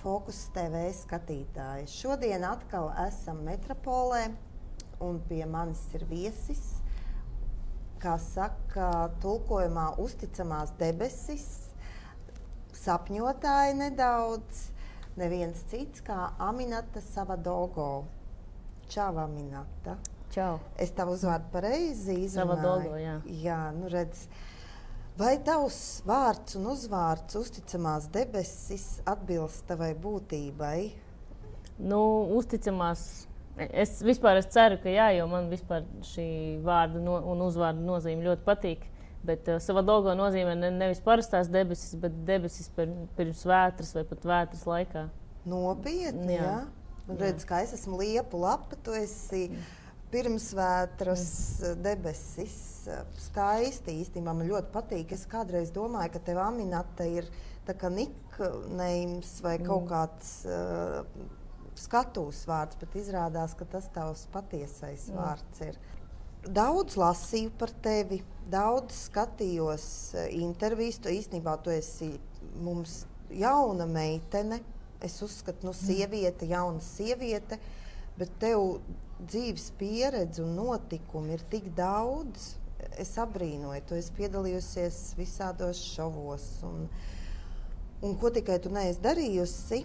Fokus TV skatītāji. Šodien atkal esam Metropolē un pie manis ir viesis, kā saka, tulkojumā uzticamās debesis, sapņotāji nedaudz, neviens cits kā Aminata Savadogo. Čau, Aminata. Čau. Es tavu uzvārdu pareizi izrunāju. Savadogo, jā. Jā, nu redz. Vai tavs vārds un uzvārds uzticamās debesis atbilst tavai būtībai? Nu, uzticamās. Es vispār ceru, ka jā, jo man vispār šī vārda un uzvārda nozīme ļoti patīk. Bet Savadogo nozīmē nevis parastās debesis, bet debesis pirms vētras vai pat vētras laikā. Nopietni, jā? Un redz, kā es esmu liepu lapa, tu esi pirmsvētras debesis. Skaisti īstenībā, man ļoti patīk. Es kādreiz domāju, ka tev Aminata ir tā kā nicknames vai kaut kāds skatūs vārds, bet izrādās, ka tas tavs patiesais vārds ir. Daudz lasīju par tevi, daudz skatījos intervijas. Tu īstenībā tu esi mums jauna meitene. Es uzskatu, sieviete, jauna sieviete, bet tev dzīves pieredze un notikumi ir tik daudz. Es abrīnoju, tu esi piedalījusies visādos šovos un ko tikai tu neesi darījusi.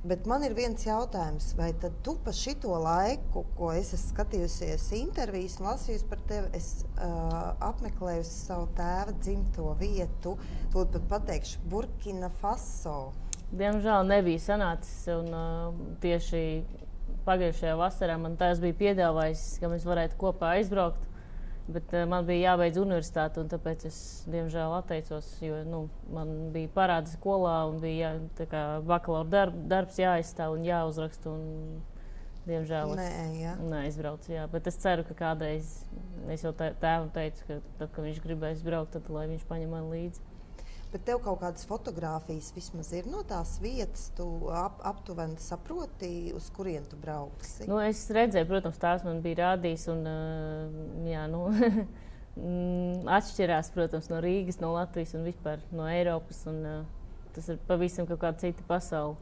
Bet man ir viens jautājums, vai tad tu pa šito laiku, ko es esmu skatījusies intervijas un lasījusi par tevi, es apmeklējusi savu tēva dzimto vietu, to pat pateikšu, Burkina Faso. Diemžēl nebija sanācis un tieši pagājušajā vasarā man tās bija piedāvājis, ka mēs varētu kopā aizbraukt, bet man bija jābeidz universitāte un tāpēc es diemžēl atteicos, jo man bija parādi skolā un bija bakalaura darbs jāizstāv un jāuzraksta un diemžēl es neaizbraucu. Jā. Bet es ceru, ka kādreiz, es jau tēvam teicu, ka tad, kad viņš gribēs braukt, tad lai viņš paņem mani līdzi. Bet tev kaut kādas fotogrāfijas vismaz ir no tās vietas, tu aptuveni saproti, uz kurien tu brauksi? Es redzēju, protams, tās man bija rādījis un atšķirās, protams, no Rīgas, no Latvijas un vispār no Eiropas un tas ir pavisam kaut kāda cita pasaule.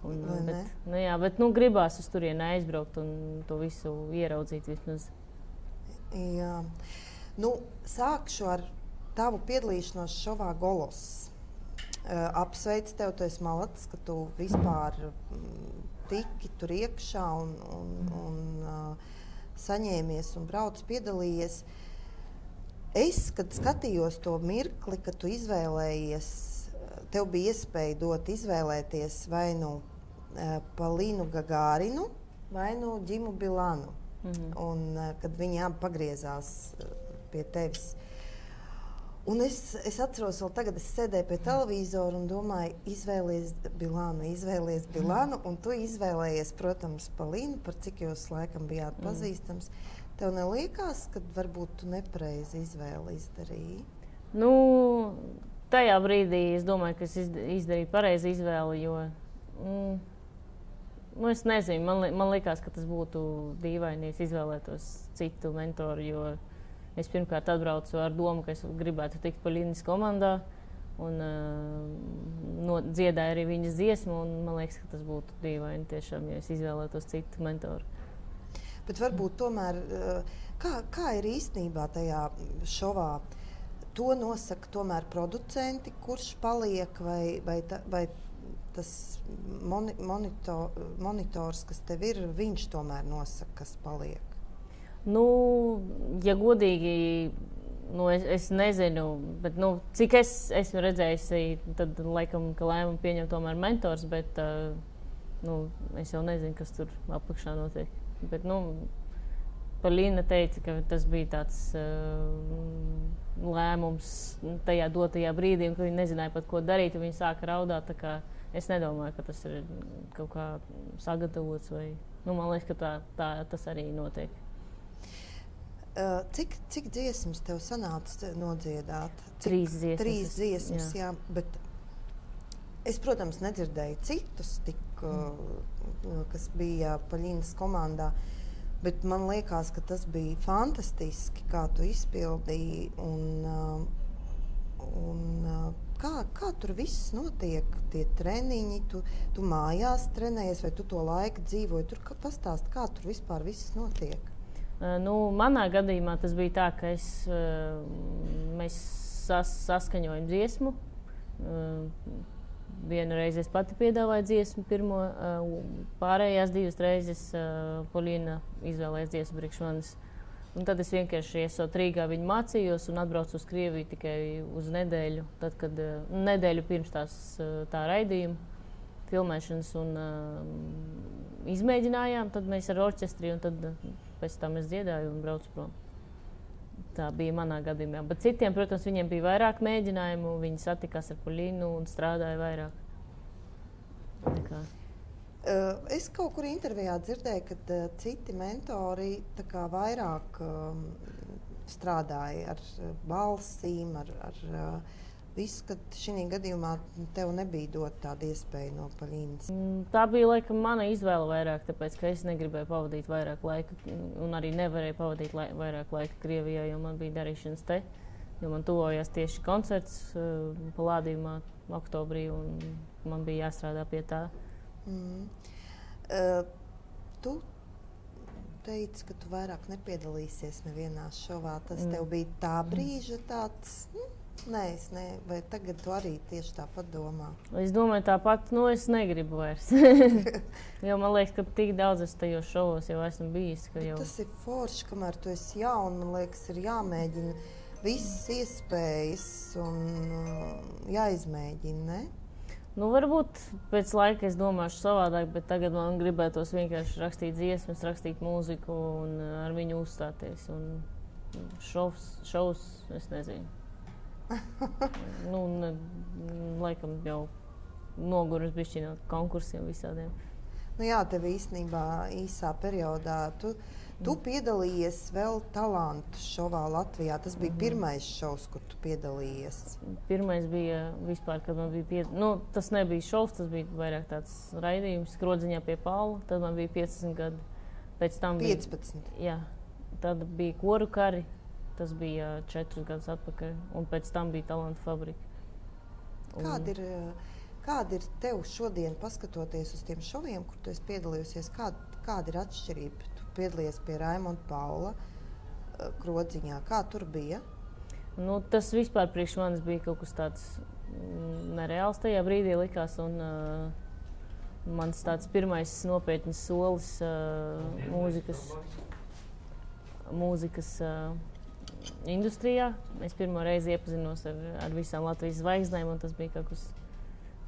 Bet gribās uz turieni aizbraukt un to visu ieraudzīt vismaz. Jā. Sākšu ar tavu piedalīšanos šovā Golos. Apsveicu tev, tu esi malacis, ka tu vispār tiki tur iekšā un saņēmies un brauc piedalījies. Es, kad skatījos to mirkli, kad tu izvēlējies, tev bija iespēja dot izvēlēties vai Polinu Gagārinu vai Džimu Bilanu. Un kad viņi abi pagriezās pie tevis. Un es atceros, vēl tagad es sēdēju pie televīzora un domāju, izvēlies Bilanu, un tu izvēlējies, protams, Polinu, par cik jūs laikam bijāt pazīstams. Tev neliekās, ka varbūt tu nepareizi izvēli izdarīji? Tajā brīdī es domāju, ka es izdarīju pareizi izvēli, jo es nezinu, man likās, ka tas būtu dīvaini, ja es izvēlētos citu mentoru, jo es pirmkārt atbraucu ar domu, ka es gribētu tikt Polinas komandā un dziedāju arī viņas dziesmu, un man liekas, ka tas būtu dīvaini tiešām, ja es izvēlētos citu mentoru. Bet varbūt tomēr, kā ir īstenībā tajā šovā? To nosaka tomēr producenti, kurš paliek, vai tas monitors, kas tev ir, viņš tomēr nosaka, kas paliek? Ja godīgi, es nezinu, bet cik es esmu redzējusi, tad laikam, ka lēmumu pieņem tomēr mentors, bet es jau nezinu, kas tur apakšā notiek. Bet, Polina teica, ka tas bija tāds lēmums tajā dotajā brīdī, ka viņi nezināja pat, ko darīt, un viņi sāka raudāt, tā kā es nedomāju, ka tas ir kaut kā sagatavots vai, man liekas, ka tas arī notiek. Cik dziesmas tev sanāca nodziedāt? 3 dziesmas. 3 dziesmas, jā. Bet es, protams, nedzirdēju citus, kas bija Polinas komandā, bet man liekas, ka tas bija fantastiski, kā tu izpildīji un kā tur viss notiek, tie treniņi, tu mājās trenējies, vai tu to laiku dzīvoji? Tur pastāst, kā tur vispār viss notiek? Manā gadījumā tas bija tā, ka mēs saskaņojam dziesmu. Vienu reizi es pati piedāvāju dziesmu pirmo, pārējās 2 reizes Polīna izvēlējas dziesmu priekš manis. Un tad es vienkārši esot Rīgā viņu mācījos un atbraucu uz Krieviju tikai uz nedēļu. Tad, kad nedēļu pirms tā raidījuma filmēšanas un izmēģinājām, tad mēs ar orķestri un tad pēc tam es dziedāju un braucu prom. Tā bija manā gadījumā. Bet citiem, protams, viņiem bija vairāk mēģinājumu, viņi satikās ar Polīnu un strādāja vairāk. Nekā. Es kaut kur intervijā dzirdēju, ka citi mentori tā kā vairāk strādāja ar balsīm, ar visu, ka šī gadījumā tev nebija dot tādu iespēju no Polīnas. Tā bija laikam mana izvēle vairāk, tāpēc, ka es negribēju pavadīt vairāk laika un arī nevarēju pavadīt vairāk laika Krievijā, jo man bija darīšanas te, jo man tuvojās tieši koncerts Palādījumā oktobrī un man bija jāstrādā pie tā. Tu teici, ka tu vairāk nepiedalīsies nevienā šovā. Tas tev bija tā brīža tāds, vai tagad tu arī tieši tāpat domā? Es domāju tāpat, es negribu vairs. Jo man liekas, ka tik daudz es tajos šovos jau esmu bijis. Tas ir forši, kamēr tu esi jauna, man liekas, ir jāmēģina visas iespējas un jāizmēģina, ne? Varbūt pēc laika es domāšu savādāk, bet tagad man gribētos vienkārši rakstīt dziesmas, rakstīt mūziku un ar viņu uzstāties. Un šovs, es nezinu. Laikam jau nogurus bišķi no konkursiem visādiem. Jā, tev īstenībā īsā periodā tu piedalījies vēl talantu šovā Latvijā. Tas bija pirmais šovs, kur tu piedalījies. Pirmais bija vispār, kad man bija tas nebija šovs, tas bija vairāk tāds raidījums Krodziņā pie Paula. Tad man bija 15 gadi. Pēc tam 15? Jā. Tad bija Koru kari. Tas bija 4 gadus atpakaļ. Un pēc tam bija Talantu fabrika. Kāda ir tev šodien, paskatoties uz tiem šoviem, kur tu esi piedalījusies, kāda ir atšķirība? Tu piedalījies pie Raimonda Paula Krodziņā. Kā tur bija? Tas vispār priekš manis bija kaut kas tāds nereāls tajā brīdī likās. Un mans tāds pirmais nopietnis solis mūzikas industrijā. Es pirmo reizi iepazinos ar visām Latvijas zvaigznēm, un tas bija kaut kas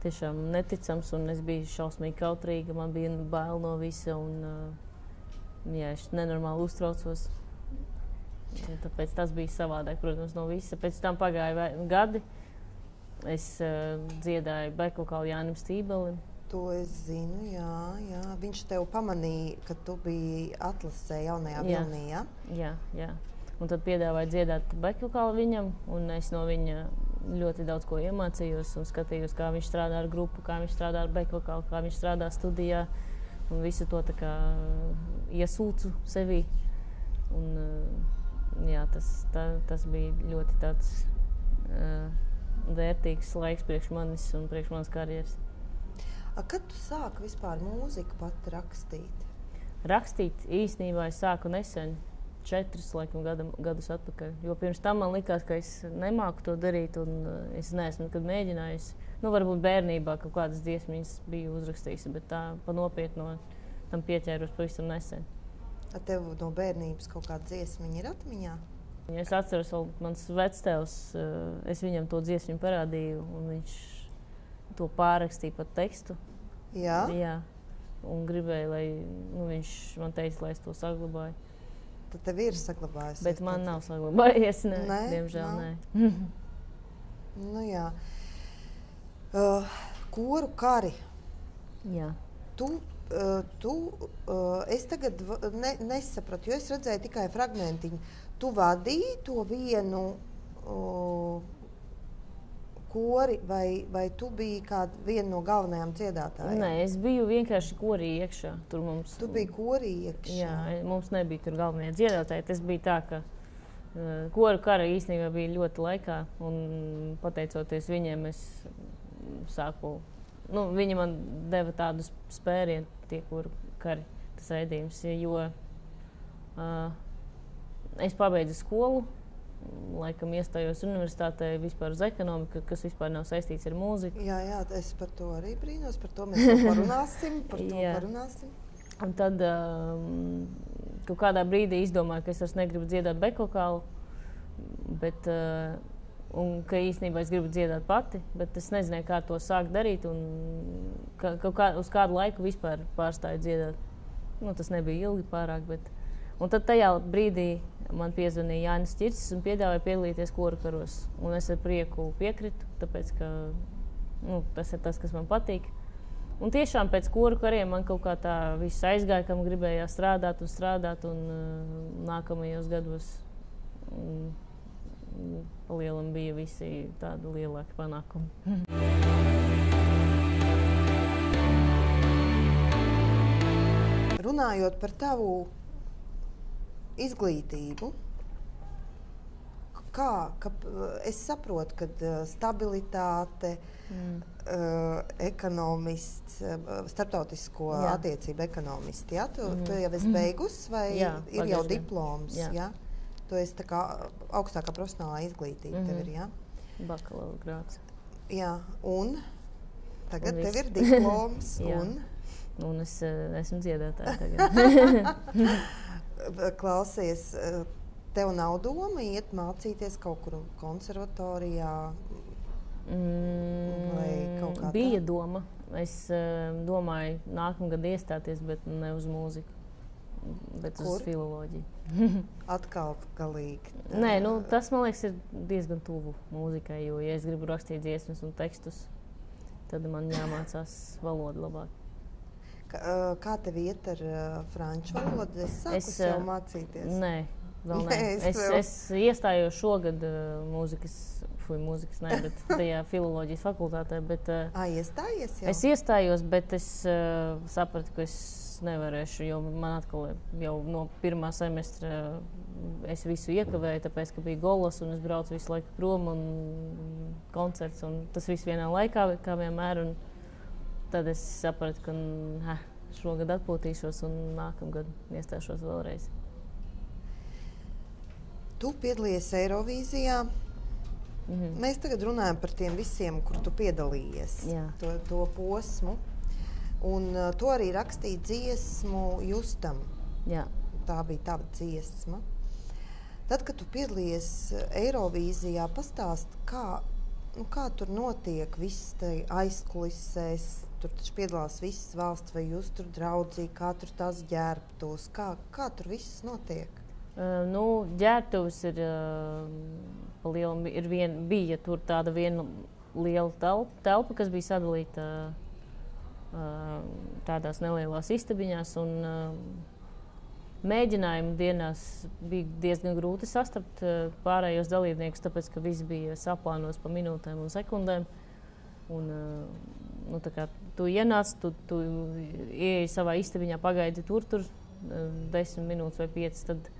tiešām neticams, un es biju šausmīgi kautrīga, man bija bail no visa, un es nenormāli uztraucos. Tāpēc tas bija savādāk, protams, no visa. Pēc tam pagāja gadi, es dziedāju bekvokalu Jānim Stībelim. To es zinu, jā. Viņš tev pamanīja, ka tu biji atlasē jaunajā Vilnī, jā? Jā. Un tad piedāvāja dziedāt bekvokalu viņam, un es no viņa ļoti daudz ko iemācījos un skatījos, kā viņš strādā ar grupu, kā viņš strādā ar bekvokalu, kā viņš strādā studijā, un visu to tā kā iesūcu sevī. Un jā, tas bija ļoti tāds vērtīgs laiks priekš manis un priekš manas karjeras. Kad tu sāki vispār mūziku pat rakstīt? Rakstīt īstenībā es sāku nesen, 4 gadus atpakaļ. Jo pirms tam man likās, ka es nemāku to darīt un es neesmu nekad mēģinājis. Varbūt bērnībā kaut kādas dziesmiņas biju uzrakstījusi, bet tā pa nopietno tam pieķēros pavisam nesen. Tev no bērnības kaut kāda dziesmiņa ir atmiņā? Es atceros vēl mans vectēvs, es viņam to dziesmiņu parādīju un viņš to pārrakstīja pat tekstu. Jā? Jā. Un gribēja, lai viņš man teica, lai es to saglabāju. Tad tev ir saglabājusies? Bet man nav saglabājies, diemžēl nē. Jā. Koru kari. Jā. Es tagad nesapratu, jo es redzēju tikai fragmentiņu. Tu vadīji to vienu kori, vai tu biji viena no galvenajām dziedātājām? Nē, es biju vienkārši korī iekšā. Tu biji korī iekšā? Jā, mums nebija tur galvenie dziedātāji. Tas bija tā, ka Koru kara īstenībā bija ļoti laikā, un pateicoties viņiem, es sāku, viņi man deva tādu spērienu, tie koru kari, tas raidījums, jo es pabeidzu skolu, laikam iestājos universitātē vispār uz ekonomiku, kas vispār nav saistīts ar mūziku. Jā, es par to arī brīnos, par to mēs parunāsim. Un tad kaut kādā brīdī izdomāju, ka es vairs negribu dziedāt bekokālu, un ka īstenībā es gribu dziedāt pati, bet es nezināju, kā to sākt darīt, un uz kādu laiku vispār pārstāju dziedāt. Tas nebija ilgi pārāk, un tad tajā brīdī man piezvanīja Jānis Čirsis un piedāvāja piedalīties koru karos, un es ar prieku piekritu, tāpēc, ka tas ir tas, kas man patīk. Un tiešām pēc koru kariem man kaut kā tā viss aizgāja, ka man gribējās strādāt, un nākamajos gados palielam bija visi tādi lielāki panākumi. Runājot par tavu izglītību, es saprotu, ka stabilitāte, ekonomists, starptautisko attiecību ekonomists, ja? Tu jau esi beigus vai ir jau diploms? Ja? Tu esi tā kā augstākā profesionālā izglītība tev ir, ja? Bakalaura grāds. Jā, un tagad tev ir diploms, un es esmu dziedātāja tagad. Klausies, tev nav doma iet mācīties kaut kur konservatorijā? Bija doma. Es domāju nākamgad iestāties, bet ne uz mūziku, bet uz filoloģiju. Atkal galīgi. Nē, tas, man liekas, ir diezgan tuvu mūzikai, jo, ja es gribu rakstīt dziesmas un tekstus, tad man jāmācās valoda labāk. Kā tev iet ar franču valodu? Es sāku jau mācīties. Nē, vēl nē. Es iestājos šogad mūzikas, bet tajā filoloģijas fakultātē. Iestājies jau? Es iestājos, bet es sapratu, ka es nevarēšu, jo man atkal jau no pirmā semestra es visu iekavēju, tāpēc, ka bija golas un es braucu visu laiku prom un koncerts un tas viss vienā laikā, kā vienmēr. Un tad es sapratu, ka šogad atpūtīšos un nākamgad iestāšos vēlreiz. Tu piedalījies Eirovīzijā. Mēs tagad runājam par tiem visiem, kur tu piedalījies, to posmu. Un tu arī rakstīji dziesmu Justam. Jā. Tā bija tava dziesma. Tad, kad tu piedalījies Eirovīzijā, pastāst, kā tur notiek viss aizkulisēs, tur taču piedalās visas valsts, vai jūs tur draudzīgi, kā tur tās ģērbtos, kā tur viss notiek? Ģērbtuves bija tur tāda viena liela telpa, kas bija sadalīta tādās nelielās istabiņās, un mēģinājumu dienās bija diezgan grūti sastapt pārējos dalībniekus, tāpēc, ka viss bija saplānos pa minūtēm un sekundēm. Un, tā kā tu ienāc, tu ieeji savā istabiņā, pagaidi tur 10 minūtes vai 5, tad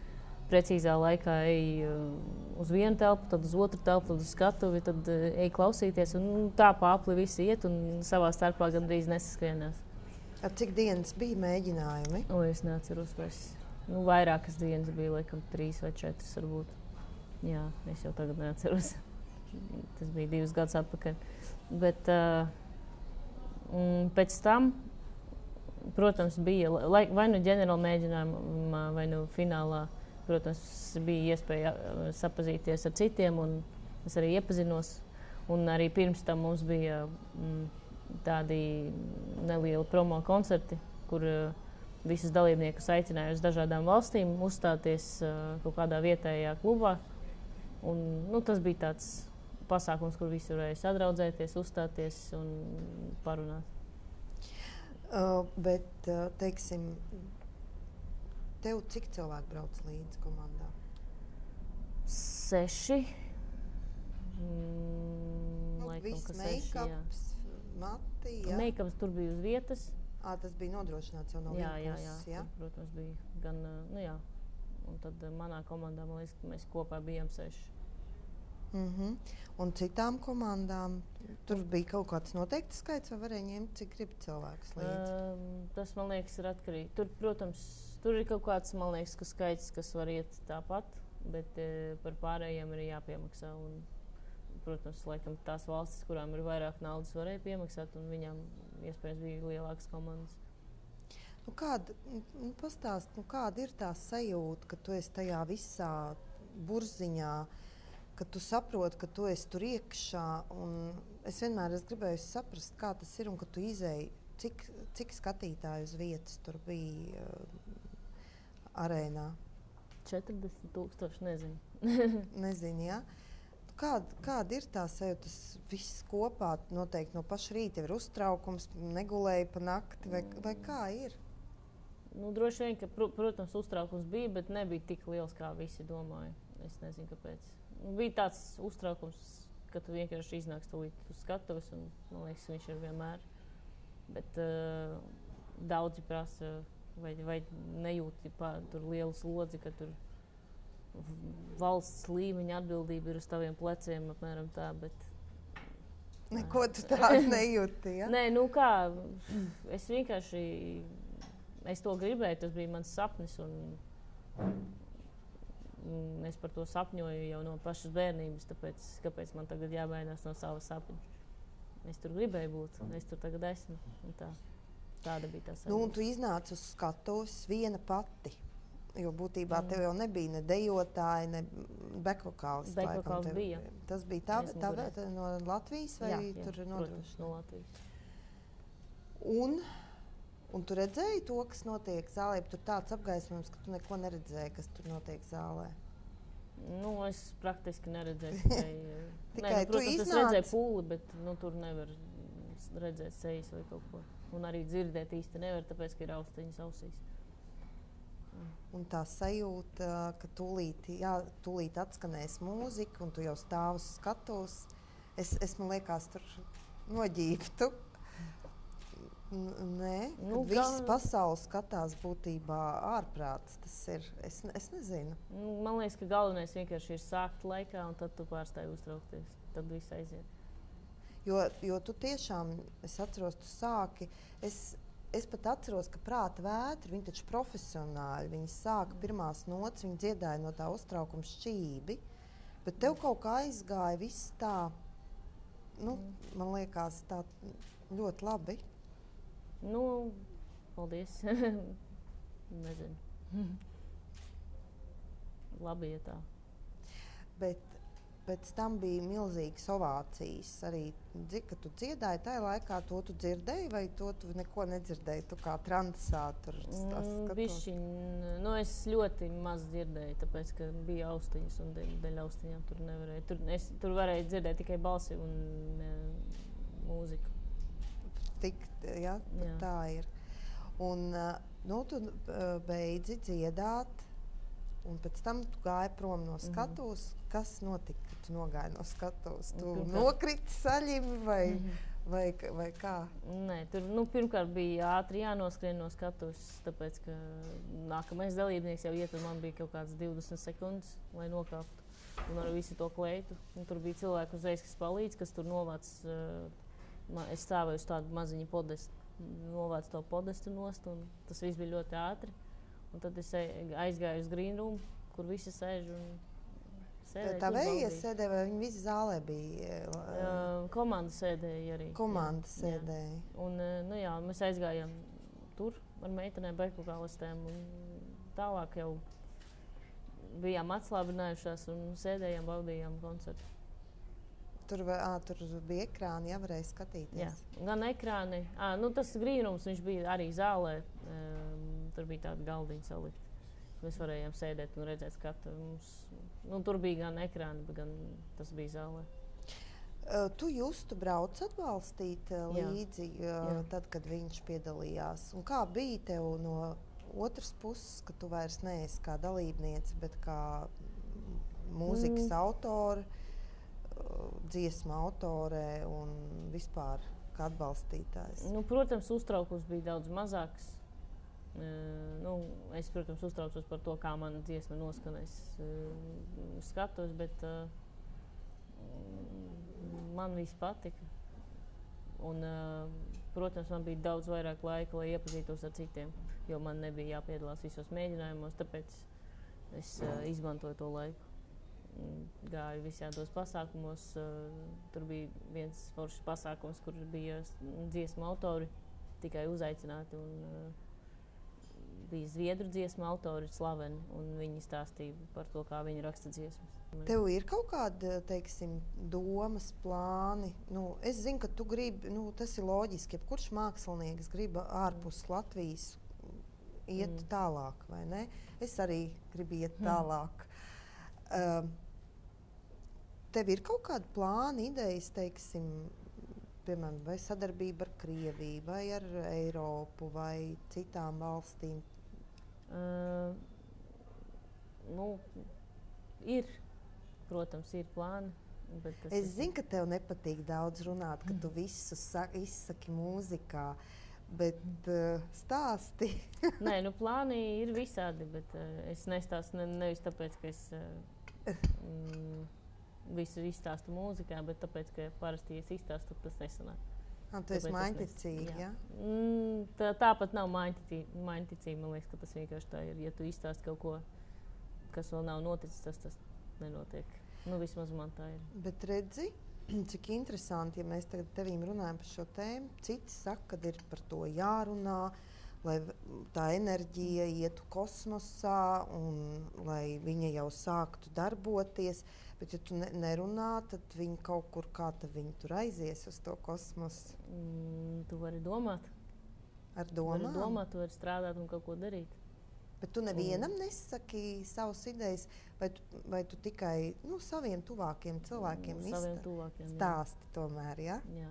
precīzā laikā ej uz vienu telpu, tad uz otru telpu, tad uz skatuvi, tad ej klausīties. Un tā pārpli visi iet un savā starpā gandrīz nesaskrienās. Ar cik dienas bija mēģinājumi? Es neatceros vairs. Vairākas dienas bija, laikam 3 vai 4 varbūt. Jā, es jau tagad neatceros. Tas bija 2 gadus atpakaļ. Bet pēc tam, protams, bija vai nu ģenerāla mēģinājumā, vai nu finālā. Protams, bija iespēja sapazīties ar citiem, un es arī iepazinos. Un arī pirms tam mums bija tādi nelieli promo koncerti, kur visus dalībniekus aicināja uz dažādām valstīm uzstāties kaut kādā vietējā klubā. Un, tas bija tāds pasākums, kur visi varēja sadraudzēties, uzstāties un parunāt. Bet, teiksim, tev cik cilvēki brauc līdzi komandā? 6. Viss make-ups, mati, jā? Make-ups tur bija uz vietas. Tas bija nodrošināts jau no vienas puses, jā? Tur, protams, bija gan, Un tad manā komandā, man liekas, mēs kopā bijām 6. Un citām komandām tur bija kaut kāds noteikts skaits, vai varēja ņemt, cik grib cilvēkus līdzi? Tas, man liekas, ir atkarīgi. Tur, protams, tur ir kaut kāds, man liekas, skaits, kas var iet tāpat, bet par pārējiem ir jāpiemaksā. Un, protams, laikam tās valstis, kurām ir vairāk naudas, varēja piemaksāt, un viņām iespējams bija lielākas komandas. Pastāst, kāda ir tā sajūta, ka tu esi tajā visā burziņā, ka tu saproti, ka tu esi tur iekšā. Es vienmēr gribēju saprast, kā tas ir un ka tu izēji, cik skatītāju uz vietas tur bija arēnā? 40,000, nezinu. Nezinu, jā. Kāda ir tā sajūta? Tas viss kopā noteikti no paša rīta ir uztraukums, negulēja pa nakti, vai kā ir? Droši vien, ka, protams, uztraukums bija, bet nebija tik liels, kā visi domāja. Es nezinu, kāpēc. Bija tāds uztraukums, ka tu vienkārši iznāks tūlīt uz skatuves, un man liekas, viņš ir vienmēr. Bet daudzi prasa, vai nejūti tur lielu slodzi, ka tur valsts līmeņa atbildība ir uz taviem pleciem, apmēram tā, bet... Neko tu tādu nejūti, ja? Nē, es vienkārši... Es to gribēju, tas bija mans sapnis, un es par to sapņoju jau no pašas bērnības, tāpēc kāpēc man tagad jābaidās no sava sapņa. Es tur gribēju būt, es tur tagad esmu, un tāda bija tā sajūta. Un tu iznāci uz skatuves viena pati, jo būtībā tev jau nebija ne dejotāji, ne bekvokālis. Bekvokālis bija. Tas bija tā no Latvijas vai jā, tur protams, no Latvijas. Un tu redzēji to, kas notiek zālē, tur tāds apgaismojums, ka tu neko neredzēji, kas tur notiek zālē? Es praktiski neredzēju. Tikai tu iznāci? Es redzēju pūli, bet tur nevar redzēt sejas vai kaut ko. Un arī dzirdēt īsti nevar, tāpēc, ka ir austiņas ausīs. Un tā sajūta, ka tūlīt atskanēs mūzika, un tu jau stāv uz skatuves. Es man liekas, tur noģīptu. Nē, viss pasaules skatās būtībā ārprāts. Tas ir, es nezinu. Man liekas, ka galvenais vienkārši ir sākt laikā, un tad tu pārstāji uztraukties. Tad viss aiziet. Jo tu tiešām, es atceros, tu sāki, es pat atceros, ka prāta vētri, viņi taču profesionāļi, viņi sāka pirmās nots, viņi dziedāja no tā uztraukuma šķībi, bet tev kaut kā aizgāja viss tā, man liekas, tā ļoti labi. Paldies. Nezinu. Labi, ja tā. Bet pēc tam bija milzīgas ovācijas. Arī, kad tu dziedāji, tajā laikā to tu dzirdēji, vai to tu neko nedzirdēji? Tu kā transā tur bišķiņ, es ļoti maz dzirdēju, tāpēc, ka bija austiņas, un dēļ austiņām tur nevarēju. Tur varēju dzirdēt tikai balsi un mūziku. Tā ir. Un tu beidzi dziedāt, un pēc tam tu gāji prom no skatuves. Kas notika, kad tu nogāji no skatuves? Tu nokriti saļimi vai kā? Nē, tur pirmkārt bija ātri jānoskrien no skatuves, tāpēc, ka nākamais dalībnieks jau iet, un man bija kaut kāds 20 sekundes, lai nokāptu. Un ar visu to kleitu. Un tur bija cilvēki uzreiz, kas palīdz, kas tur novāc. Es stāvēju uz tādu maziņu podestu, novācu to podestu nost, un tas viss bija ļoti ātri. Un tad es aizgāju uz green room, kur visi sēž un sēdēja. Tā vēja sēdēja, vai viņi visi zālē bija? Komanda sēdēja arī. Komanda sēdēja. Un, mēs aizgājām tur ar meitenēm, bekvokālistēm, un tālāk jau bijām atslābinājušās un sēdējām, baudījām koncertu. Tur bija ekrāni, jā, varēja skatīties. Jā, gan ekrāni. Tas grīnums, viņš bija arī zālē. Tur bija tāda galdiņa salikt. Mēs varējām sēdēt un redzēt skatu. Tur bija gan ekrāni, gan tas bija zālē. Tu Justu brauc atbalstīt līdzi, tad, kad viņš piedalījās. Un kā bija tev no otras puses, ka tu vairs neesi kā dalībniece, bet kā mūzikas autora, dziesmu autorē un vispār kā atbalstītājs? Protams, uztraukums bija daudz mazāks. Es, protams, uztraucos par to, kā mana dziesma noskanēs skatos, bet man viss patika. Un, protams, man bija daudz vairāk laika, lai iepazītos ar citiem, jo man nebija jāpiedalās visos mēģinājumos, tāpēc es izmantoju to laiku. Gāju visādos pasākumos. Tur bija viens foršs pasākums, kur bija dziesmu autori tikai uzaicināti. Bija zviedru dziesmu autori slaveni, un viņi stāstīja par to, kā viņi raksta dziesmas. Tev ir kaut kāda, teiksim, domas, plāni? Es zinu, ka tu gribi, tas ir loģiski, ja kurš mākslinieks grib ārpus Latvijas iet tālāk, vai ne? Es arī gribu iet tālāk. Tev ir kaut kāda plāna, idejas, teiksim, piemēram, vai sadarbība ar Krieviju, vai ar Eiropu, vai citām valstīm? Ir. Protams, ir plāni. Es zinu, ka tev nepatīk daudz runāt, ka tu visu izsaki mūzikā, bet stāsti. Nē, plāni ir visādi, bet es nestāstu nevis tāpēc, ka es visu izstāstu mūzikā, bet tāpēc, ka parasti, ja es izstāstu, tas nesanāk. Tu esi maiņticīga, ja? Tāpat nav maiņticība, man liekas, ka tas vienkārši tā ir. Ja tu izstāsti kaut ko, kas vēl nav noticis, tas nenotiek. Vismaz man tā ir. Bet redzi, cik interesanti, ja mēs tagad tevīm runājam par šo tēmu, citi saka, ka ir par to jārunā, lai tā enerģija ietu kosmosā un lai viņa jau sāktu darboties. Bet, ja tu nerunā, tad viņi kaut kur viņi tur aizies uz to kosmosu. Tu vari domāt. Ar domām? Tu vari domāt, tu vari strādāt un kaut ko darīt. Bet tu nevienam nesaki savas idejas, vai tu tikai saviem tuvākiem cilvēkiem stāsti tomēr, ja? Jā.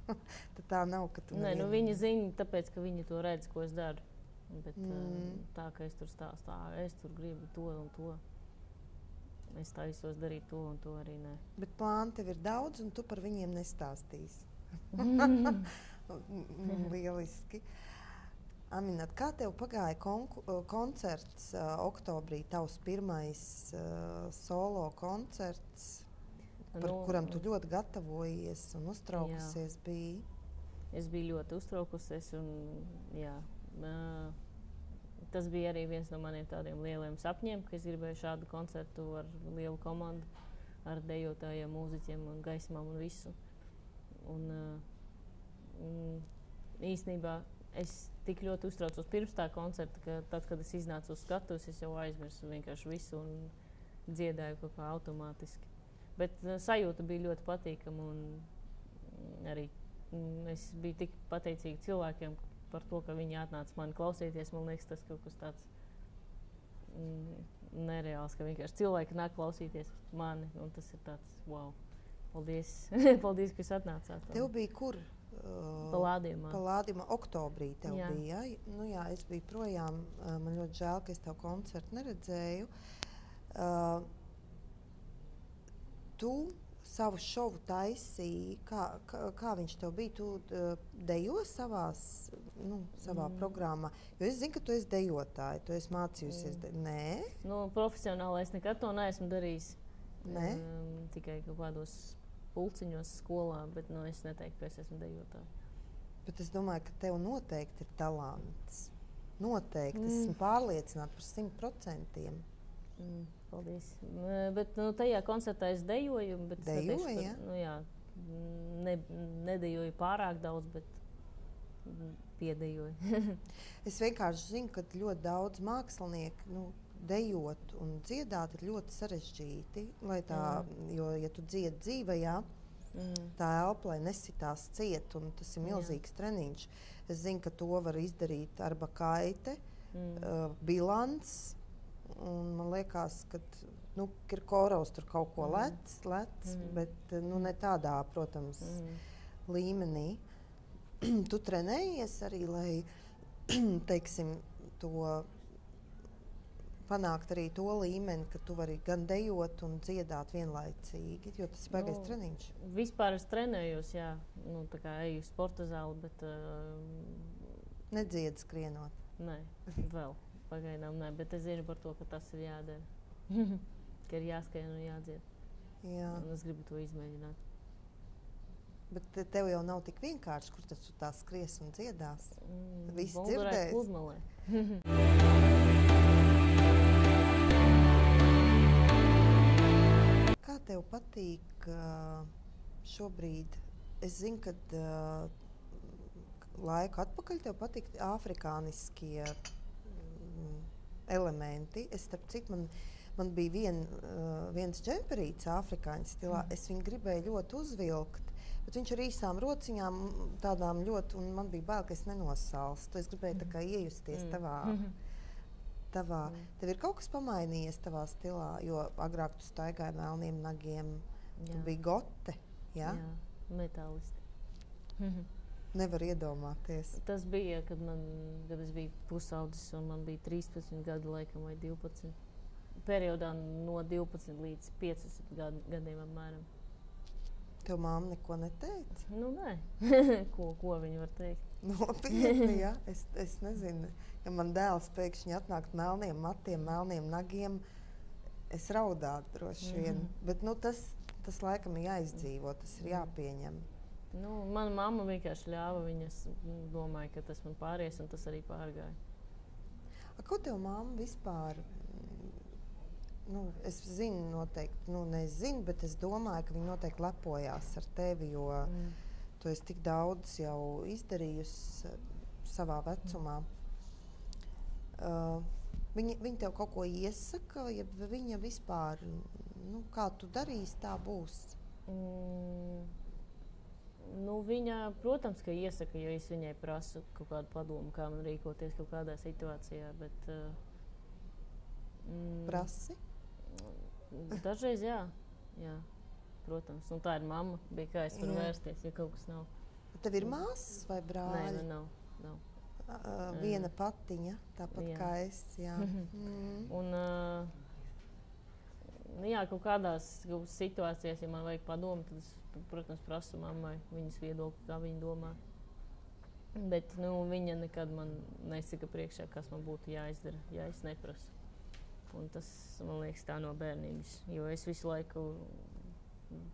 Tad tā nav, ka tu nevienam... Viņi zina, tāpēc, ka viņi to redz, ko es daru. Bet tā, ka es tur stāstu, es tur gribu to un to. Es taisos darīt to un to arī nē. Bet plāni tev ir daudz, un tu par viņiem nestāstīsi. Lieliski. Aminat, kā tev pagāja koncerts oktobrī, tavs pirmais solo koncerts, par kuram tu ļoti gatavojies un uztraukusies biji? Es biju ļoti uztraukusies un jā. Tas bija arī viens no maniem tādiem lieliem sapņiem, ka es gribēju šādu koncertu ar lielu komandu, ar dejotājiem, mūziķiem un gaismām un visu. Īstenībā es tik ļoti uztraucos pirms tā koncerta, ka tad, kad es iznācu uz skatuves, es jau aizmirsu vienkārši visu un dziedāju kaut kā automātiski. Bet sajūta bija ļoti patīkama un arī es biju tik pateicīga cilvēkiem par to, ka viņi atnāca mani klausīties. Man liekas, tas kaut kas tāds nereāls, ka vienkārši cilvēki nāk klausīties mani, un tas ir tāds, wow, paldies, paldies, ka jūs atnācāt. Tev bija kur? Palādījumā. Palādījumā oktobrī tev bija, ja? Jā, es biju projām, man ļoti žēl, ka es tev koncertu neredzēju. Tu savu šovu taisīji, kā viņš tev bija? Tu dejo savā programmā? Jo es zinu, ka tu esi dejotāja, tu esi mācījusies. Nē? Profesionāli es nekad to neesmu darījis. Nē? Tikai kaut kādos pulciņos skolā, bet es neteiktu, ka es esmu dejotāja. Bet es domāju, ka tev noteikti ir talants. Noteikti. Es esmu pārliecināta par 100%. Paldies. Bet tajā koncertā es dejoju. Dejoju, ja? Nedejoju pārāk daudz, bet piedejoju. Es vienkārši zinu, ka ļoti daudz mākslinieku dejot un dziedāt ir ļoti sarežģīti. Jo, ja tu dziedi dzīvajā, tā elpa, lai nesitās ciet, un tas ir milzīgs treniņš. Es zinu, ka to var izdarīt Arba Kaite, Bilants, un man liekas, ka Kirkorovs tur kaut ko lec, bet ne tādā, protams, līmenī. Tu trenējies arī, lai, teiksim, to panākt arī to līmeni, ka tu vari gan dejot un dziedāt vienlaicīgi, jo tas ir baigais treniņš. Vispār es trenējos, jā. Tā kā eju sporta zāli, bet... Nedziedi skrienot? Nē, vēl pagaidām nē, bet es zinu par to, ka tas ir jādara. Ka ir jāskrien un jādzied. Jā. Un es gribu to izmēģināt. Bet tev jau nav tik vienkārši, kur tad tu tā skries un dziedās. Viss Boldurēs dzirdēs. Pludmalē. Kā tev patīk šobrīd? Es zinu, ka laiku atpakaļ tev patīk afrikāniskie elementi. Es, starp citu, man bija viens džemperīts afrikāņu stilā. Es viņu gribēju ļoti uzvilkt, bet viņš ar īsām rociņām tādām ļoti, un man bija bail, ka es nenosalstu. Es gribēju tā kā iejusties tavā. Tev ir kaut kas pamainījies tavā stilā, jo agrāk tu staigāji melniem nagiem, tu biji gote, ja? Jā, metālisti. Nevar iedomāties. Tas bija, kad es biju pusaudzis, un man bija 13 gadi, laikam, vai 12. Periodā no 12 līdz 15 gadiem apmēram. Tev māma neko neteica? Nu, nē. Ko viņa var teikt? Nopietni, ja? Es nezinu. Ja man dēls pēkšņi atnākt melniem matiem, melniem nagiem, es raudātu droši vien. Bet tas laikam ir jāizdzīvo, tas ir jāpieņem. Nu, mana mamma vienkārši ļāva. Viņas domāja, ka tas man pāries, un tas arī pārgāja. Ko tev mamma vispār... es zinu noteikti, nezinu, bet es domāju, ka viņi noteikti lepojās ar tevi, jo tu esi tik daudz jau izdarījusi savā vecumā. Viņi tev kaut ko iesaka, ja viņa vispār, kā tu darīsi, tā būs? Viņa, protams, ka iesaka, jo es viņai prasu kaut kādu padomu, kā man rīkoties kaut kādā situācijā, bet... Prasi? Dažreiz jā, protams. Un tā ir mamma, bija kā es varu vērsties, ja kaut kas nav. Tev ir māsas vai brāļi? Nē, nav. Viena patiņa, tāpat kā es, jā. Un, kaut kādās situācijās, ja man vajag padomu, tad es, protams, prasu mammai viņas viedokli, kā viņa domā. Bet, viņa nekad man nesaka priekšā, kas man būtu jāizdara, ja es neprasu. Un tas, man liekas, tā no bērnības. Jo es visu laiku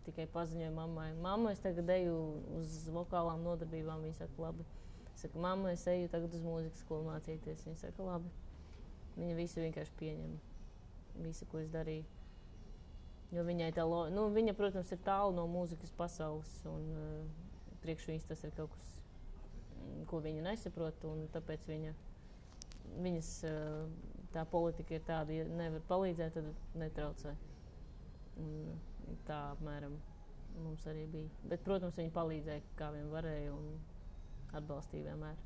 tikai paziņoju mammai. Mamma, es tagad eju uz vokālām nodarbībām. Viņa saka, labi. Es saku, mamma, es eju tagad uz mūzikas skolu mācīties. Viņa saka, labi. Viņa visu vienkārši pieņem. Visu, ko es darīju. Jo viņai viņa, protams, ir tālu no mūzikas pasaules. Un priekš viņas tas ir kaut kas, ko viņa nesaprot. Un tāpēc viņas tā politika ir tāda, ja nevar palīdzēt, tad netraucē. Un tā apmēram mums arī bija. Bet, protams, viņi palīdzēja, kā vien varēja, un atbalstīja vienmēr.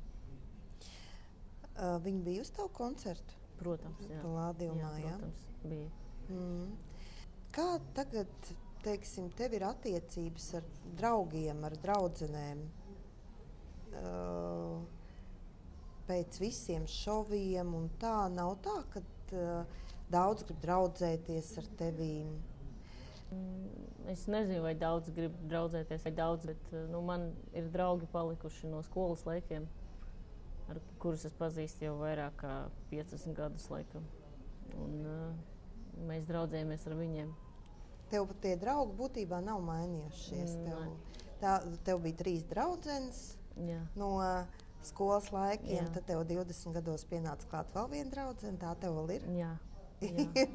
Viņi bija uz tavu koncertu? Protams, jā. Lādījumā, jā? Protams, bija. Kā tagad, teiksim, tev ir attiecības ar draugiem, ar draudzenēm? Pēc visiem šoviem un tā nav tā, ka daudz grib draudzēties ar tevīm? Es nezinu, vai daudz grib draudzēties, bet man ir draugi palikuši no skolas laikiem, kurus es pazīstu jau vairāk kā 15 gadus laikam. Un mēs draudzējamies ar viņiem. Tev tie draugi būtībā nav mainījušies? Tev bija 3 draudzenes no skolas laikiem, tad tev 20 gados pienāca klāt vēl viena draudzene, tā tev vēl ir? Jā.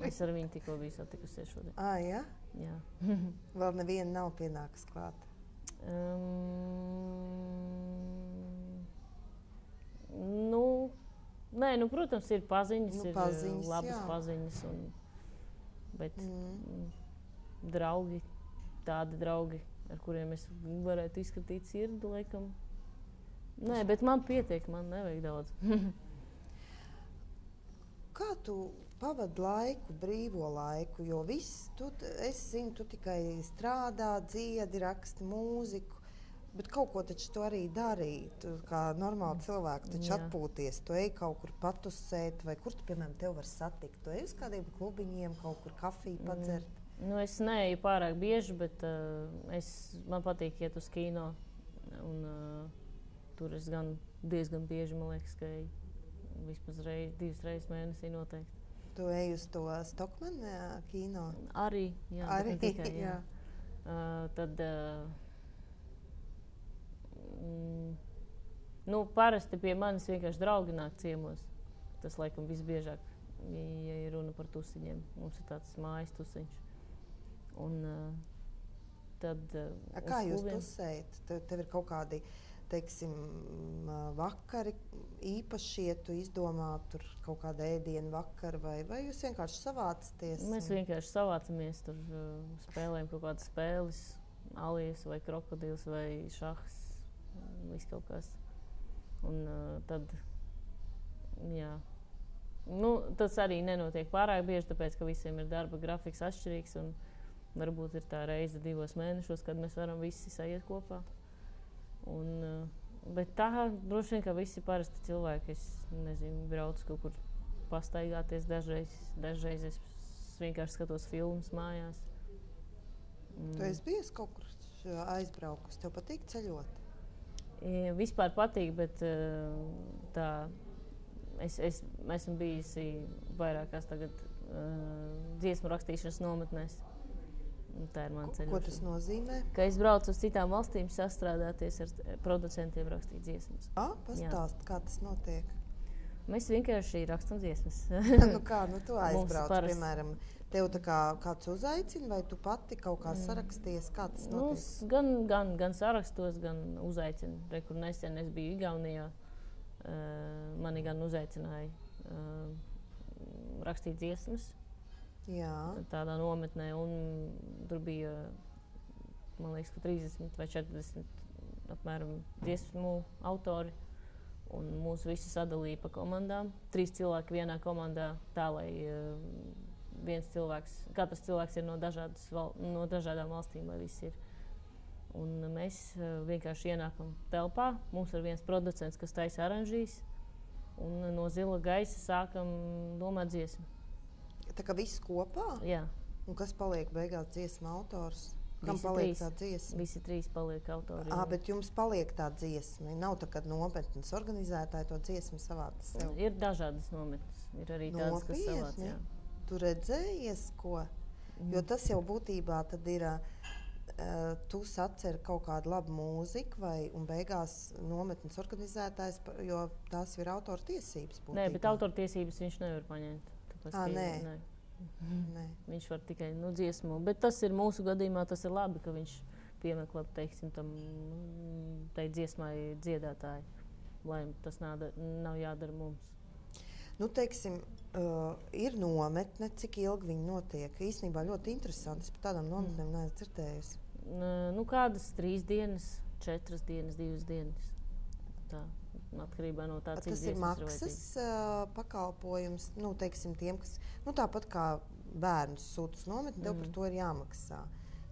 Es ar viņu tikko biju satikusies šodien. Jā? Jā. Vēl neviena nav pienākas klāt? Nē, protams, ir paziņas, paziņas, ir labas paziņas, bet draugi, tādi draugi, ar kuriem es varētu izskatīt sirdi, laikam. Nē, bet man pietiek, man nevajag daudz. Kā tu pavadi laiku, brīvo laiku? Jo es zinu, tu tikai strādā, dziedi, raksti mūziku, bet kaut ko taču tu arī darīji. Tu kā normāli cilvēki taču atpūties. Tu ej kaut kur patusēt, vai kur tu, piemēram, tev var satikt? Tu ej uz kādiem klubiņiem, kaut kur kafiju padzert? Es neeju pārāk bieži, bet man patīk iet uz kino. Un, tur es diezgan bieži, man liekas, ka eju. vismaz divas reizes mēnesī noteikti. Tu ej uz to Stokmana kino? Arī, jā. Arī, tikai, jā. Tad, parasti pie manis vienkārši draugi nāk ciemos. Tas, laikam, visbiežāk, ja ir runa par tusiņiem. Mums ir tāds mājas tusiņš. Un tad kā jūs tusējat? Tev ir kaut kādi, teiksim, vakari īpašie, tu izdomā tur kaut kādu ēdienu vakaru, vai jūs vienkārši savācaties? Mēs vienkārši savācamies, tur spēlējam kaut kādas spēles, alijas vai krokodils vai šahs, viss kaut kas. Un tad, jā. Tas arī nenotiek pārāk bieži, tāpēc, ka visiem ir darba grafiks atšķirīgs un varbūt ir tā reize 2 mēnešos, kad mēs varam visi sajiet kopā. Bet tā, droši vien, ka visi parasti cilvēki, es nezinu, braucu kaut kur pastaigāties dažreiz es vienkārši skatos filmas mājās. Tu esi bijusi kaut kur aizbraukus, tev patīk ceļot? Vispār patīk, bet tā, es esmu bijusi vairākās tagad dziesmu rakstīšanas nometnēs. Tā ir mana ceļošana. Ko tas nozīmē? Ka es braucu uz citām valstīm sastrādāties ar producentiem, rakstīt dziesmas. Pastāst, kā tas notiek? Mēs vienkārši rakstam dziesmas. Tu aizbrauc, piemēram, tev tā kā kāds uzaicina, vai tu pati kaut kā saraksties? Kā tas notiek? Gan sarakstos, gan uzaicina. Kur nesen es biju Igaunijā, mani gan uzaicināja rakstīt dziesmas. Jā. Tādā nometnē, un tur bija, man liekas, 30 vai 40 apmēram dziesmu autori, un mūs visus sadalīja pa komandām. 3 cilvēki vienā komandā, tā, lai katrs cilvēks ir no dažādām valstīm, lai viss ir. Un mēs vienkārši ienākam telpā, mums ir viens producents, kas taisa aranžīs, un no zila gaisa sākam domāt dziesmu. Tā kā viss kopā? Jā. Un kas paliek beigās dziesma autors? Kam paliek tā dziesma? Visi 3 paliek autori. Bet jums paliek tā dziesma? Nav tā, ka nometnes organizētāji to dziesmu savāc sev? Ir dažādas nometnes. Ir arī tādas, kas savāc, jā. Tu redzējies, ko? Jo tas jau būtībā tad ir, tu saceri kaut kādu labu mūziku, un beigās nometnes organizētājs, jo tās ir autora tiesības būtībā. Nē, bet autora tiesības viņš nevar paņemt. Nē. Viņš var tikai dziesmu, bet tas ir mūsu gadījumā, tas ir labi, ka viņš piemeklē, teiksim, tai dziesmai dziedātāji, lai tas nav jādara mums. Teiksim, ir nometne, cik ilgi viņi notiek? Īstenībā ļoti interesanti, es par tādām nometnēm neesmu dzirdējusi. Kādas 3 dienas, 4 dienas, 2 dienas. Tā. Atkarībā no tā, cik tas ir maksas pakalpojums, teiksim, tiem, kas, tāpat kā bērnus sūta uz nometni, tev par to ir jāmaksā.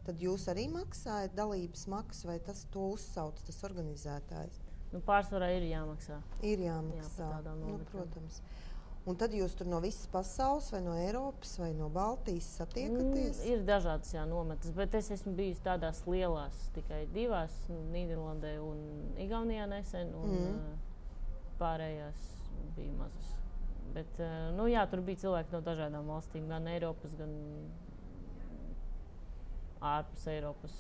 Tad jūs arī maksājat dalības maksu, vai to uzsauc tas organizētājs? Pārsvarā ir jāmaksā. Ir jāmaksā, protams. Un tad jūs tur no visas pasaules, vai no Eiropas, vai no Baltijas satiekaties? Ir dažādas nometnes, bet es esmu bijusi tādās lielās, tikai 2, Nīderlandē un Igaunijā nesen, un pārējās bija mazas. Bet, tur bija cilvēki no dažādām valstīm, gan Eiropas, gan ārpus Eiropas.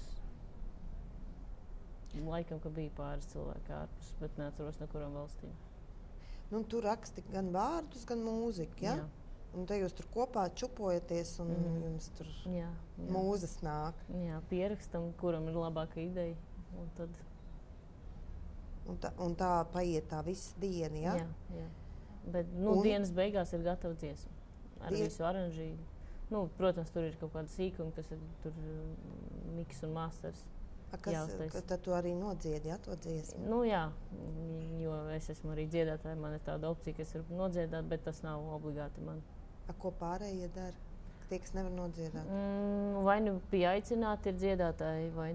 Laikam, ka bija pāris cilvēki ārpus, bet neatceros no kurām valstīm. Tu raksti gan vārdus, gan mūziku, ja? Jā. Un te jūs tur kopā čupojaties, un jums tur mūzas nāk. Jā, pierakstam, kuram ir labāka ideja. Un tā paiet tā visa diena, ja? Jā. Bet dienas beigās ir gatava dziesma. Ar visu aranžību. Protams, tur ir kaut kāda sīkuma, kas ir tur miks un masters. Tad tu arī nodziedi, to dziesmu? Jā, jo es esmu arī dziedātāja. Man ir tāda opcija, ka es varu nodziedāt, bet tas nav obligāti man. Ko pārējie dara? Tie, kas nevar nodziedāt? Vai pieaicināti ir dziedātāji, vai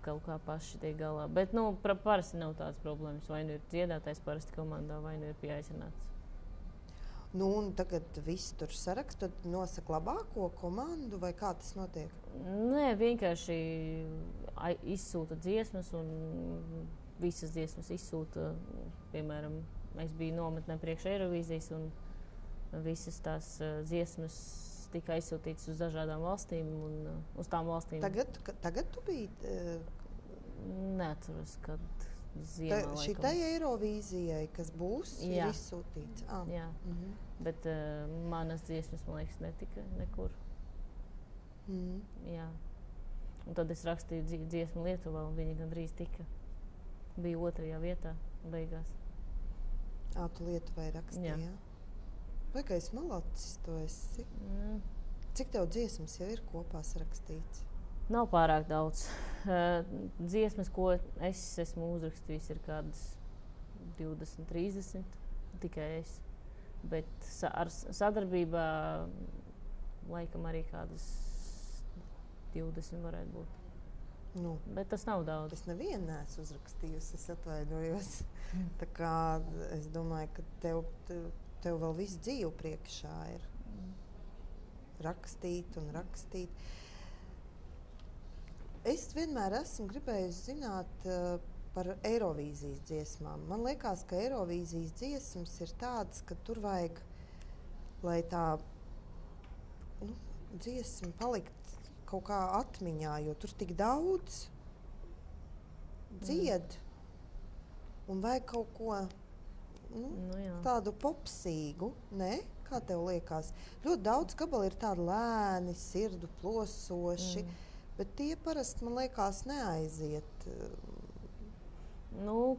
kaut kā paši tiek galā. Bet parasti nav tādas problēmas. Vai ir dziedātājs parasti komandā, vai ir pieaicināts. Un tagad viss tur saraksta, tad nosaka labāko komandu, vai kā tas notiek? Nē, vienkārši izsūta dziesmas, un visas dziesmas izsūta, piemēram, es biju nometnē priekš Eirovīzijas, un visas tās dziesmas tika aizsūtītas uz dažādām valstīm, un uz tām valstīm. Tagad tu biji? Neatceros, kad ziemā. Šitai Eirovīzijai, kas būs, ir izsūtīts. Jā, bet manas dziesmas, man liekas, netika nekur. Jā. Un tad es rakstīju dziesmu Lietuvā, un viņa gandrīz tika. Bija 2. vietā beigās. Tu Lietuvai rakstīji, jā? Baigais malacis tu esi. Cik tev dziesmas jau ir kopā sarakstīts? Nav pārāk daudz. Dziesmas, ko es esmu uzrakstījis, ir kādas 20, 30, tikai es. Bet ar sadarbībā laikam arī kādas 20 varētu būt. Bet tas nav daudz. Es nevienu neesmu uzrakstījusi, es atvainojos. Tā kā es domāju, ka tev vēl viss dzīve priekšā ir. Rakstīt un rakstīt. Es vienmēr esmu gribējusi zināt par Eirovīzijas dziesmām. Man liekas, ka Eirovīzijas dziesmas ir tādas, ka tur vajag, lai tā dziesma palikt kaut kā atmiņā, jo tur tik daudz dzied un vajag kaut ko tādu popsīgu, ne? Kā tev liekas? Ļoti daudz gabalu ir tādi lēni, sirdu plosoši, bet tie parasti, man liekas, neaiziet.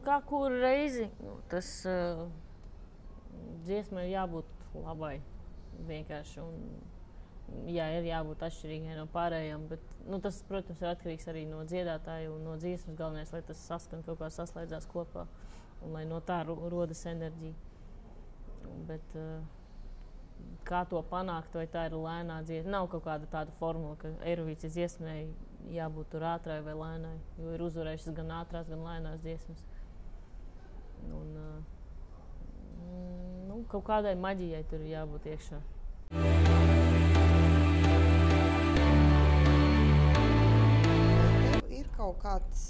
Kā kuru reizi, tas dziesmai ir jābūt labai vienkārši. Jā, ir jābūt atšķirīgai no pārējām, bet tas, protams, ir atkarīgs arī no dziedātāja un no dziesmas. Galvenais, lai tas saskan kaut kā saslēdzās kopā un lai no tā rodas enerģija. Bet kā to panākt, vai tā ir lēnā dziesma? Nav kaut kāda tāda formula, ka Eirovīzijas dziesmai jābūt tur ātrai vai lēnai, jo ir uzvarējušas gan ātrās, gan lēnās dziesmas. Kaut kādai maģijai tur ir jābūt iekšā. Ir kaut kāds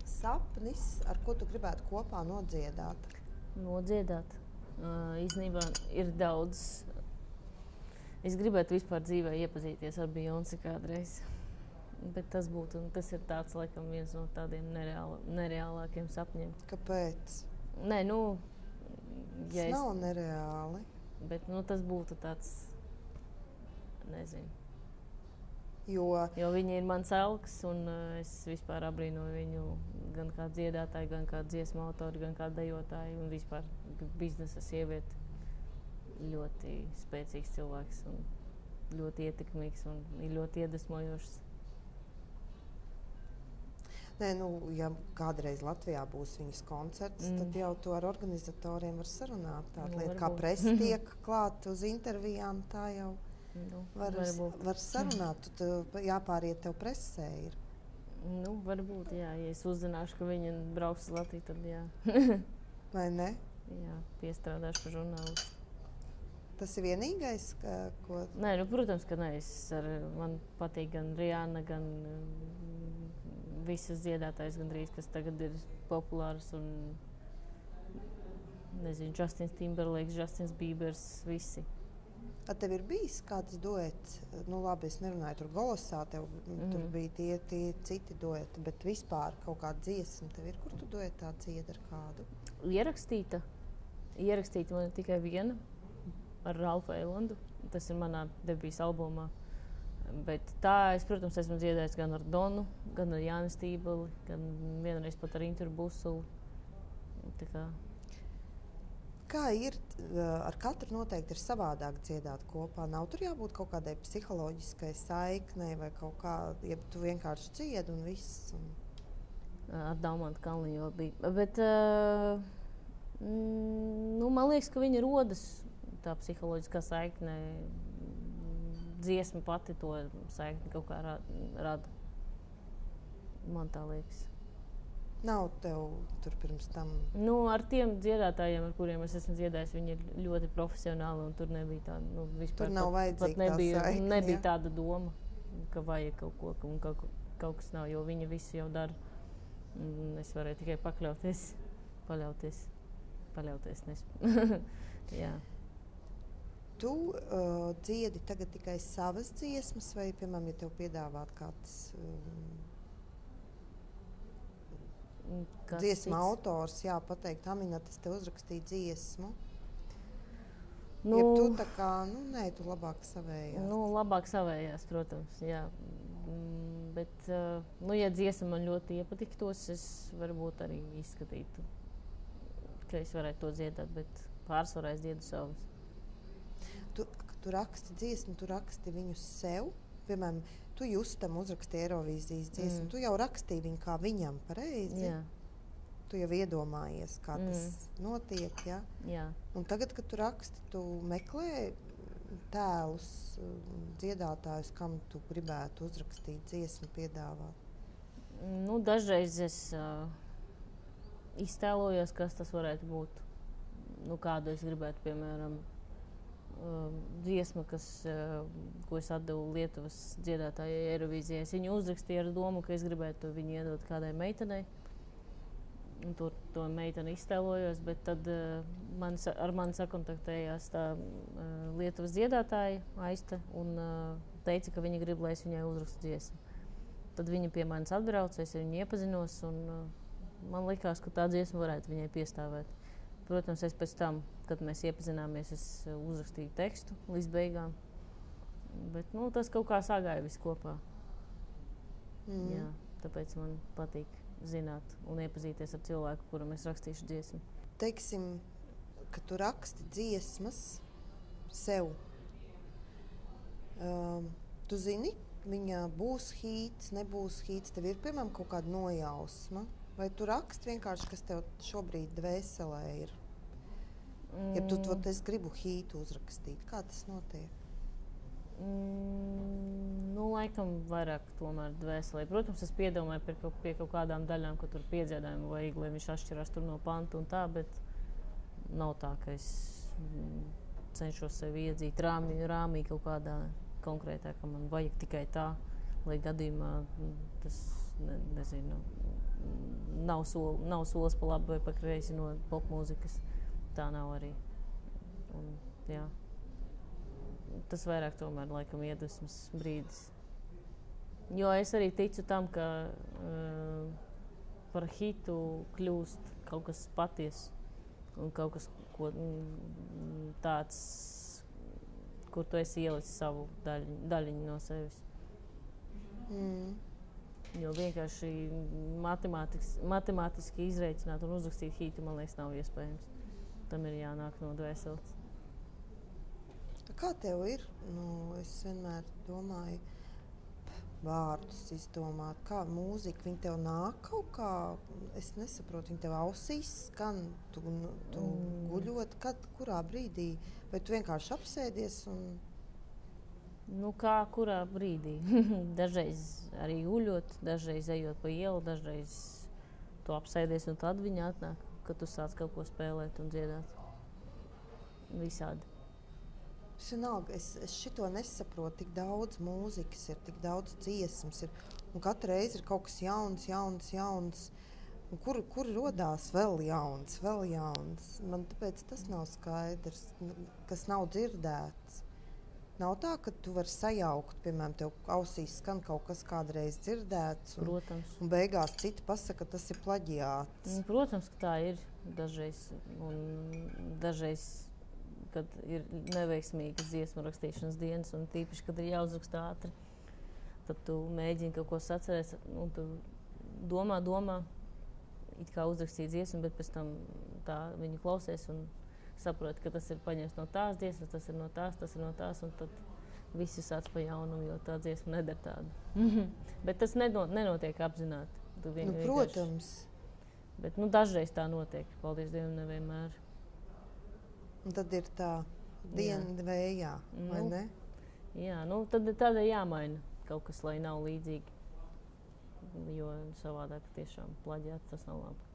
sapnis, ar ko tu gribētu kopā nodziedāt? Nodziedāt? Īstenībā ir daudz. Es gribētu vispār dzīvē iepazīties ar Beyoncé kādreiz. Bet tas ir tāds, laikam, viens no tādiem nereālākiem sapņiem. Kāpēc? Nē, tas nav nereāli. Bet tas būtu tāds, nezinu. Jo viņa ir mans elks, un es vispār abrīnoju viņu gan kā dziedātāju, gan kā dziesmu autoru, gan kā dejotāju, un vispār biznesa sievieti. Ļoti spēcīgs cilvēks, un ļoti ietekmīgs, un ir ļoti iedvesmojošs. Nē, ja kādreiz Latvijā būs viņas koncerts, tad jau to ar organizatoriem var sarunāt. Tāda lieta, kā presa tiek klāt uz intervijām, tā jau var sarunāt. Jāpāriet tev presē ir. Varbūt, jā. Ja es uzzināšu, ka viņa brauks uz Latviju, tad jā. Vai ne? Jā, piestrādāšu par žurnālistu. Tas ir vienīgais, ko... Nē, protams, ka nē. Man patīk gan Rihanna, gan visas dziedātājas gandrīz, kas tagad ir populāras. Un, nezinu, Justins Timberlakes, Justins Biebers, visi. Tev ir bijis kāds duets? Labi, es nerunāju tur Golosā, tur bija tie citi dueti, bet vispār kaut kāda dziesma tev ir, kur tu duetā dziedi ar kādu? Ierakstīta man ir tikai viena ar Ralfu Eilandu. Tas ir manā debijas albumā. Bet tā, es, protams, esmu dziedājis gan ar Donu, gan ar Jāni Stībeli, gan vienreiz pat ar Inturu Busuli. Kā ir, ar katru noteikti ir savādāk dziedāt kopā. Nav tur jābūt kaut kādai psiholoģiskai saiknei vai kaut kā, ja tu vienkārši dziedi un viss. Ar Daumantu Kalniņu jau bija. Bet, man liekas, ka viņa rodas tā psiholoģiskā saikne. Dziesma pati to saikni kaut kā rada. Man tā liekas. Nav tev tur pirms tam? Ar tiem dziedātājiem, ar kuriem es esmu dziedājis, viņi ir ļoti profesionāli, un tur nebija tāda, vispār tur nav vajadzīga tā saikne, nebija tāda doma, ka vajag kaut ko, un kaut kas nav, jo viņi visi jau dara. Es varēju tikai paļauties. paļauties. Jā. Tu dziedi tagad tikai savas dziesmas, vai, piemēram, ja tev piedāvāt kāds dziesmu autors, pateikt, Aminata, es te uzrakstīju dziesmu. Ja tu tā kā, tu labāk savējās. Labāk savējās, protams, jā. Bet, ja dziesma man ļoti iepatiktos, es varbūt arī izskatītu, ka es varētu to dziedāt, bet pārsvarā es dziedu savas. Tu raksti dziesmu, tu raksti viņu sev. Piemēram, tu Justam uzrakstīji Eirovīzijas dziesmu. Tu jau rakstīji viņu kā viņam, pareizi? Jā. Tu jau iedomājies, kā tas notiek, ja? Jā. Un tagad, kad tu raksti, tu meklē tēlus, dziedātājus, kam tu gribētu uzrakstīt dziesmu, piedāvāt? Dažreiz es iztēlojos, kas tas varētu būt. Kādu es gribētu, piemēram, dziesma, ko es atdevu Lietuvas dziedātājai Eirovīzijai. Es viņu uzrakstīju ar domu, ka es gribētu viņu iedot kādai meitenei. Un to meiteni iztēlojos, bet tad ar mani sakontaktējās tā Lietuvas dziedātāja Aiste un teica, ka viņa grib, lai es viņai uzrakstu dziesmu. Tad viņa pie manis atbrauca, es viņu iepazinos un man likās, ka tā dziesma varētu viņai piestāvēt. Protams, es pēc tam, kad mēs iepazināmies, es uzrakstīju tekstu līdz beigām. Bet tas kaut kā sagāja viss kopā. Jā, tāpēc man patīk zināt un iepazīties ar cilvēku, kuram es rakstīšu dziesmu. Teiksim, ka tu raksti dziesmas sev. Tu zini, viņa būs hīts, nebūs hīts, tev ir, piemēram, kaut kāda nojausma? Vai tu raksti vienkārši, kas tev šobrīd dvēselē ir? Ja tu es gribu hītu uzrakstīt, kā tas notiek? Laikam vairāk tomēr dvēselē. Protams, es piedomāju pie kaut kādām daļām, ka tur piedziedājumu vajag, lai viņš atšķirās tur no panta un tā, bet nav tā, ka es cenšos sevi iedzīt rāmī kaut kādā konkrētā, ka man vajag tikai tā, lai gadījumā tas, nezinu, nav solis pa labi vai pa kreisi no popmūzikas. Tā nav arī. Un, jā. Tas vairāk tomēr laikam iedvesmas brīdis. Jo es arī ticu tam, ka par hitu kļūst kaut kas patiess un kaut kas tāds, kur tu esi ielicis savu daļiņu no sevis. Jo vienkārši matemātiski izreikināt un uzrakstīt hitu, man liekas, nav iespējams. Tam ir jānāk no dvēseles. Kā tev ir? Es vienmēr domāju, vārdus izdomāt, kā mūzika, viņa tev nāk kaut kā, es nesaprotu, viņa tev ausīs skan, tu guļot, kurā brīdī? Vai tu vienkārši apsēdies un... Kurā brīdī? Dažreiz arī guļot, dažreiz ejot pa ielu, dažreiz tu apsēdies un tad viņa atnāk, kad tu sāc kaut ko spēlēt un dziedāt. Visādi. Es šito nesaprotu, tik daudz mūzikas ir, tik daudz dziesmas ir, un katru reizi ir kaut kas jauns. Un kur rodās vēl jauns? Man tāpēc tas nav skaidrs, kas nav dzirdēts. Nav tā, ka tu vari sajaukt, piemēram, tev ausīs skan kaut kas kādreiz dzirdēts, un beigās citi pasaka, ka tas ir plaģiāts. Protams, ka tā ir dažreiz. Un dažreiz, kad ir neveiksmīgas dziesmu rakstīšanas dienas, un tīpaši, kad ir jāuzraksta ātri, tad tu mēģini kaut ko sacerēt, un tu domā, it kā uzrakstīt dziesmu, bet pēc tam tā viņu klausies un saprot, ka tas ir paņemts no tās dziesmas, tas ir no tās, un tad visi sāc pa jaunumu, jo tā dziesma neder tādu. Bet tas nenotiek apzināti. Protams. Bet dažreiz tā notiek, paldies Dievam, nevienmēr. Un tad ir tā diena vējā, vai ne? Jā, tad ir jāmaina kaut kas, lai nav līdzīgi. Jo savādāk tiešām plaģiāts tas nav labi.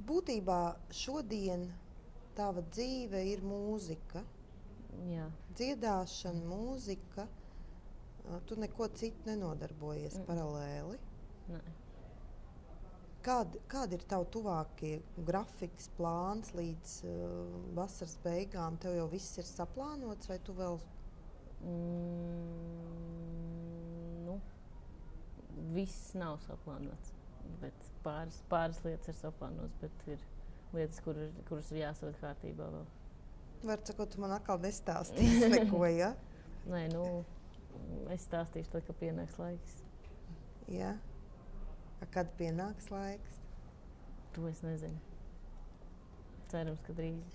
Būtībā šodien tava dzīve ir mūzika. Jā. Dziedāšana, mūzika. Tu neko citu nenodarbojies paralēli. Nē. Kādi ir tavi tuvākie grafikas plāns līdz vasaras beigām? Tev jau viss ir saplānots, vai tu vēl? Viss nav saplānots, bet pāris lietas ir saplānotas, bet ir lietas, kuras ir jāsaved kārtībā vēl. Var sakot, tu man atkal nestāstīsi neko, ja? Nē, es stāstīšu tad, kad pienāks laiks. Jā. Kad pienāks laiks? To es nezinu. Cerams, ka drīz.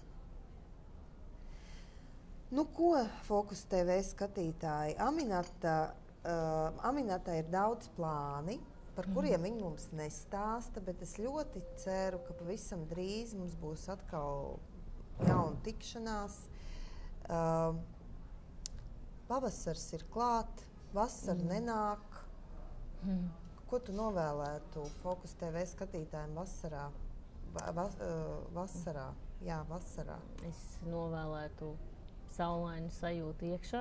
Nu, ko Fokus TV skatītāji? Aminatai ir daudz plāni, par kuriem viņi mums nestāsta, bet es ļoti ceru, ka pavisam drīz mums būs atkal jauna tikšanās. Pavasars ir klāt, vasara nenāk. Ko tu novēlētu Fokus TV skatītājiem vasarā? Vasarā. Es novēlētu saulainu sajūtu iekšā.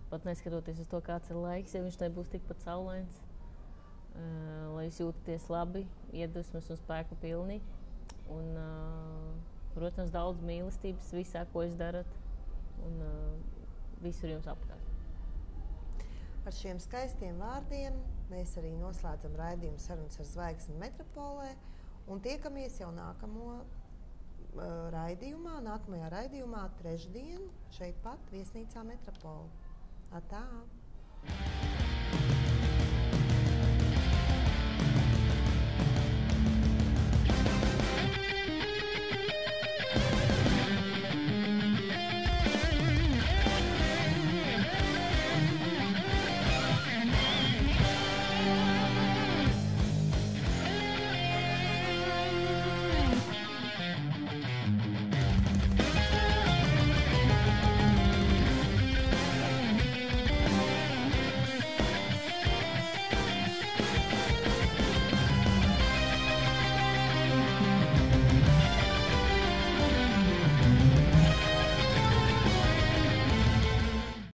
Pat neskatoties uz to, kāds ir laiks, ja viņš nebūs tikpat saulains. Lai jūs jūtaties labi, iedvesmas un spēku pilni. Un, protams, daudz mīlestības visā, ko jūs darat. Un visur jums apkārt. Ar šiem skaistiem vārdiem mēs arī noslēdzam raidījumu Sarunas ar zvaigzni Metropolē un tiekamies jau nākamajā raidījumā trešdien šeit pat viesnīcā Metropola. Atā!